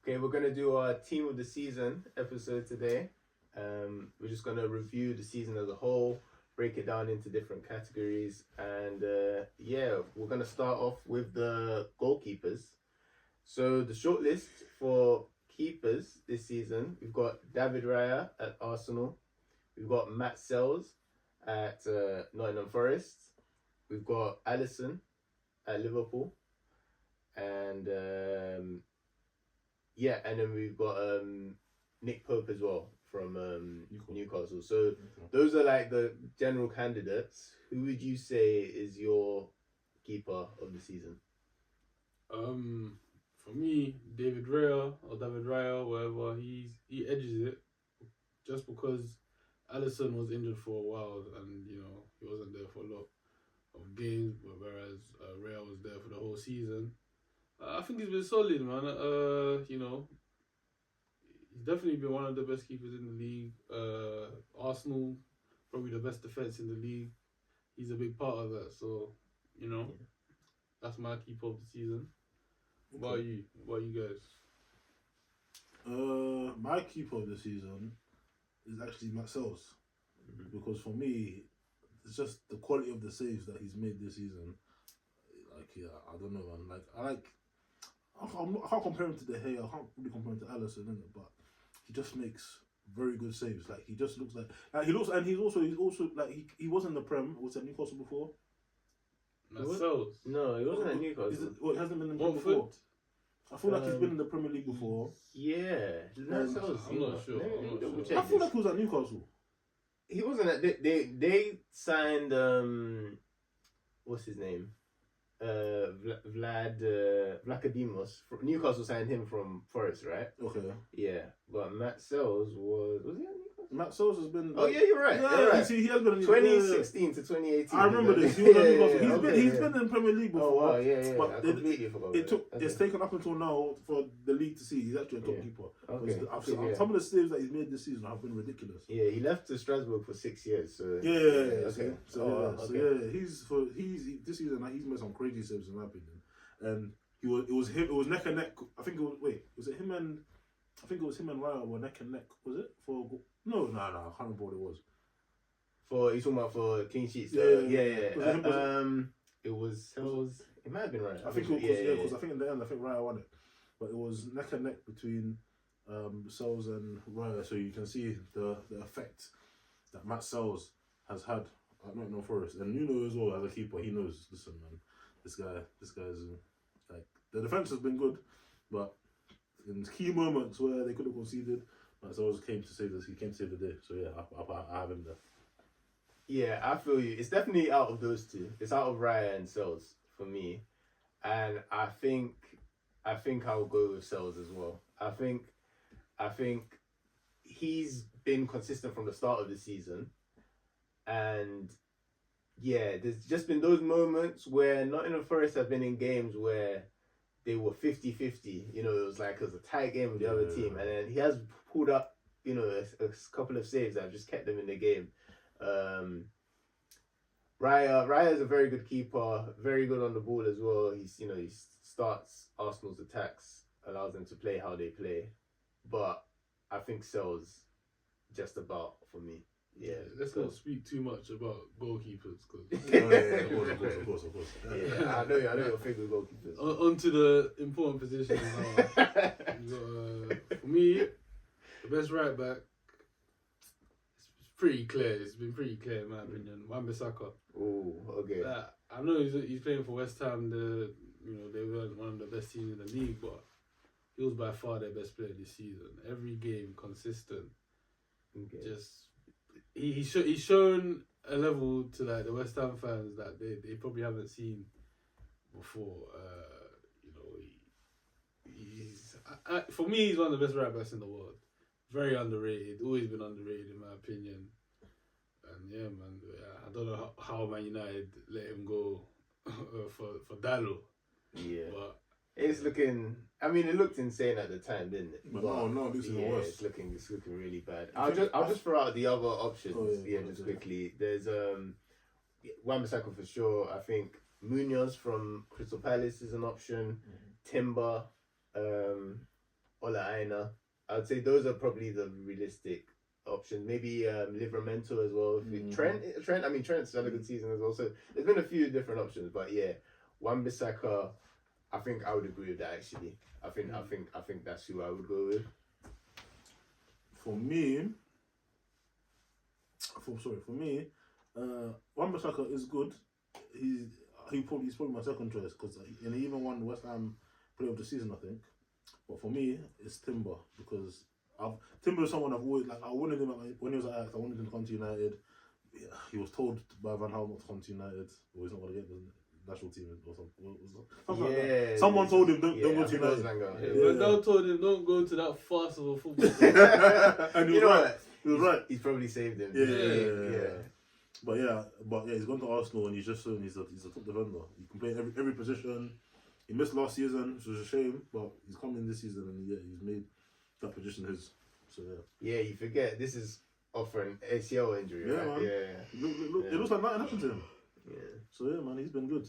Okay, we're gonna do our team of the season episode today. We're just gonna review the season as a whole, break it down into different categories, and we're gonna start off with the goalkeepers. So the shortlist for keepers this season, we've got David Raya at Arsenal, we've got Matt Sells at Nottingham Forest, we've got Alisson at Liverpool, and and then we've got Nick Pope as well from Newcastle. So those are like the general candidates. Who would you say is your keeper of the season? For me, David Raya, whatever, he edges it just because Alisson was injured for a while and he wasn't there for a lot of games, whereas Raya was there for the whole season. I think he's been solid, man. He's definitely been one of the best keepers in the league. Arsenal, probably the best defense in the league. He's a big part of that, so that's my keeper of the season. What about you? What about you guys? My keeper of the season is actually Matt Sells, because for me, it's just the quality of the saves that he's made this season. I don't know, man. I can't compare him to De Gea. I can't really compare him to Alisson, innit? But he just makes very good saves. Like, he just looks like he looks, and he's also like he was in the Prem. Was at Newcastle before? Sells? No, he wasn't at Newcastle. It hasn't been in the Prem before. I feel like he's been in the Premier League before. Yeah, I'm not sure. I feel like he was at Newcastle. He wasn't at. They signed what's his name? Vlachodimos. Newcastle signed him from Forest, right? Okay. Yeah, but Matt Sells was he at Newcastle? Matt Sells has been. Oh yeah, you're right. Yeah, you're right. he has been in 2016 to 2018. I remember this. He was at Newcastle. He's been in the Premier League before. Oh wow, yeah. But I completely forgot. It's taken up until now for the league to see he's actually a top keeper. Okay. Some of the saves that he's made this season have been ridiculous. Yeah, he left to Strasbourg for 6 years. So Okay. He's this season he's made some crazy saves in my opinion, and it was neck and neck. I think it was him and Raya were neck and neck. Was it for? No, I can't remember what it was. You're talking about for clean sheets? Yeah. It was Sells. It might have been Raya. I think it was because I think in the end Raya won it, but it was neck and neck between Sells and Raya. So you can see the effect that Matt Sells has had at Nottingham Forest, and Nuno as well as a keeper. He knows. Listen, man, this guy's like the defense has been good, but in key moments where they could have conceded, Matt Sells came to save this. He came to save the day. So yeah, I have him there. Yeah, I feel you. It's definitely out of those two. It's out of Raya and Sells for me, and I think I'll go with Sells as well. I think he's been consistent from the start of the season, and yeah, there's just been those moments where Nottingham Forest have been in games where they were 50-50. It was a tight game with the other team, and then he has pulled up, a couple of saves that have just kept them in the game. Raya is a very good keeper, very good on the ball as well. He starts Arsenal's attacks, allows them to play how they play, but I think Sells just about for me. Yeah, let's not speak too much about goalkeepers, because of course. Yeah, I know your favorite goalkeepers. On to the important positions now. For me, the best right back. It's pretty clear. It's been pretty clear in my opinion. Wan-Bissaka. Oh, okay. I know he's playing for West Ham. They were one of the best teams in the league, but he was by far their best player this season. Every game, consistent. Okay. He's shown a level to the West Ham fans that they probably haven't seen before. For me, he's one of the best right backs in the world. Very underrated. Always been underrated in my opinion. And yeah, man, I don't know how Man United let him go for Dallo. Yeah, but it's looking. I mean, it looked insane at the time, didn't it? But no, this is worse. It's looking really bad. I'll just throw out the other options. Quickly. There's Wan-Bissaka for sure. I think Munoz from Crystal Palace is an option. Timber, Ola Aina. I would say those are probably the realistic options. Maybe Livramento as well. Trent. I mean, Trent's had a good season as well. So there's been a few different options, but yeah, Wan-Bissaka. I think I would agree with that actually. I think that's who I would go with. For me, Wan-Bissaka is good. He's probably my second choice because he even won West Ham Player of the Season, I think. But for me, it's Timber because Timber is someone I've always I wanted him when he was at Ajax. I wanted him to come to United. Yeah, he was told by Van Gaal not to come to United, or he's not going to get the national team or something. Like that. Someone told him don't go to United. Van Gaal told him don't go to that fast of a football club. And he was right. He was right. He's probably saved him. Yeah. But yeah, he's gone to Arsenal and he's just shown he's a top defender. He can play every position. He missed last season, which was a shame, but he's come in this season and he's made that position his. So yeah. Yeah, you forget this is off an ACL injury, yeah, right? man. Yeah. It looks like nothing happened to him. Yeah. So yeah, man, he's been good.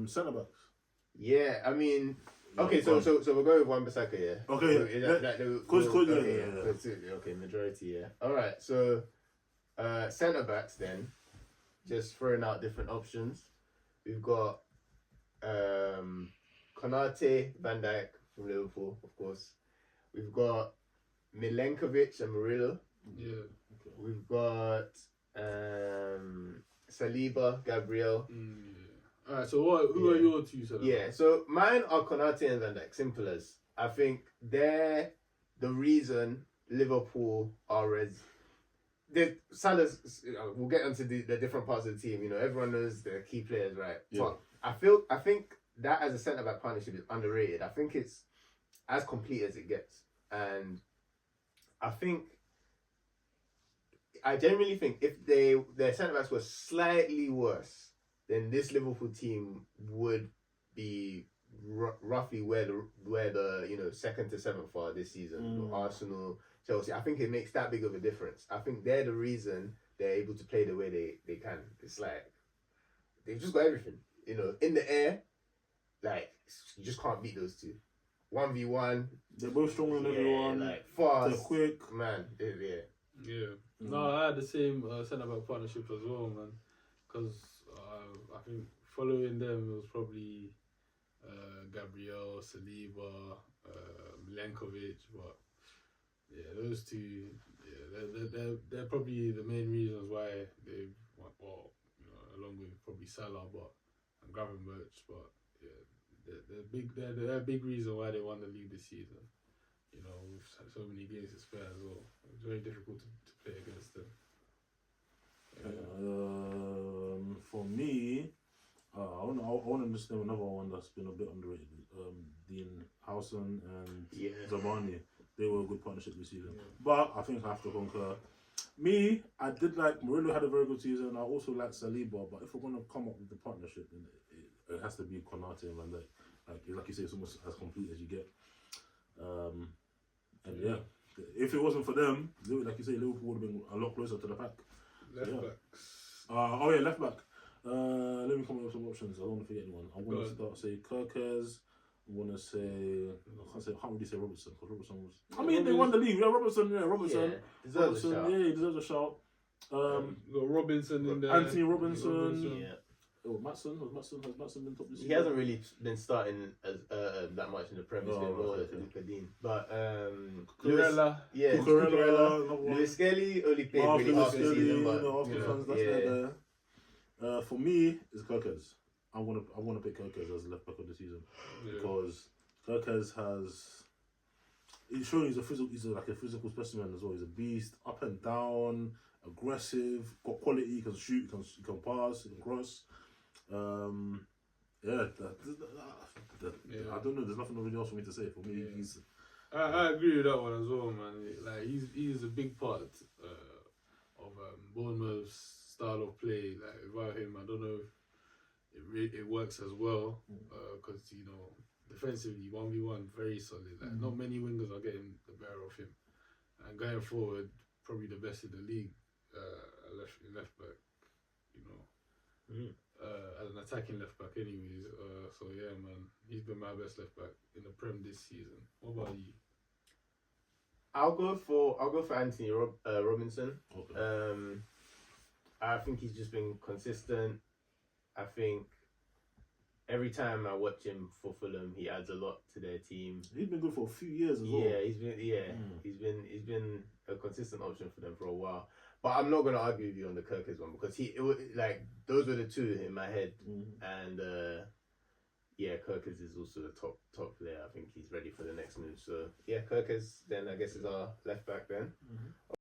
Centre backs. Yeah, I mean, okay, so we're going with Wan-Bissaka, yeah. Okay, Okay, majority, yeah. All right, so centre backs then, just throwing out different options. We've got Konate, Van Dijk from Liverpool, of course. We've got Milenkovic and Murillo. Yeah. We've got Saliba, Gabriel. Yeah. Alright, so who are your two centre backs? Yeah, so mine are Konate and Van Dijk. Simple as. I think they're the reason Liverpool are as. Salah's. We'll get into the different parts of the team. You know, everyone knows the key players, right? Yeah. But I think that as a centre back partnership is underrated. I think it's as complete as it gets, and I genuinely think if their centre backs were slightly worse, then this Liverpool team would be roughly where the second to seventh are this season. Arsenal, Chelsea. I think it makes that big of a difference. I think they're the reason they're able to play the way they can. It's like they've just got everything. You know, in the air, like you just can't beat those two. 1v1. They're both stronger than everyone. Like fast. They're quick. Man, Yeah. No, I had the same centre back partnership as well, man. Because I think following them it was probably Gabriel, Saliba, Milenkovic, but yeah, those two, they're probably the main reasons why they've along with probably Salah, and Gravenberch, but yeah, they're a big reason why they won the league this season. You know, we've had so many games to spare as well. It's very difficult to play against them. For me, I want to just name another one that's been a bit underrated. Dean Howson and Zamani. They were a good partnership this season. Yeah. But I think I have to concur. Me, I did like Murillo had a very good season. I also like Saliba. But if we're going to come up with the partnership, then it has to be Konate and Van Dijk. Like you say, it's almost as complete as you get. If it wasn't for them, like you say, Liverpool would have been a lot closer to the pack. Left backs. Left back. Let me come up with some options. I don't want to forget anyone. I'm going to say Kirkers. I'm going to say... I can't really say Robertson, because Robertson was... I mean, they won the league. Robertson. Deserves a shout. Yeah, he deserves a shout. You got Robinson in there. Anthony Robinson. Yeah. Oh, Maatsen. Has Maatsen been top this season? He hasn't really been starting as that much in the Premier League more than Luka Dean. But Cucurella. Cucurella. Lewis Skelly only played really half the season, but for me, it's Kirkers. I want to pick Kirkers as left back of the season because Kirkers has. He's showing he's a physical specimen as well. He's a beast, up and down, aggressive, got quality. He can shoot, he can pass, he can cross. I don't know. There's nothing really else for me to say. For me, he's. I agree with that one as well, man. Like he's a big part of Bournemouth's style of play. Like without him, I don't know if it works as well. Because defensively 1v1 very solid. Like not many wingers are getting the better of him. And going forward, probably the best in the league. Left back. as an attacking left back, anyways. So yeah, man, he's been my best left back in the Prem this season. What about you? I'll go for Anthony Robinson. Okay. I think he's just been consistent. I think every time I watch him for Fulham, he adds a lot to their team. He's been good for a few years as well. Yeah, he's been a consistent option for them for a while. But I'm not gonna argue with you on the Kirkers one because those were the two in my head, and yeah, Kirkers is also the top player. I think he's ready for the next move. So yeah, Kirkers then I guess is our left back then.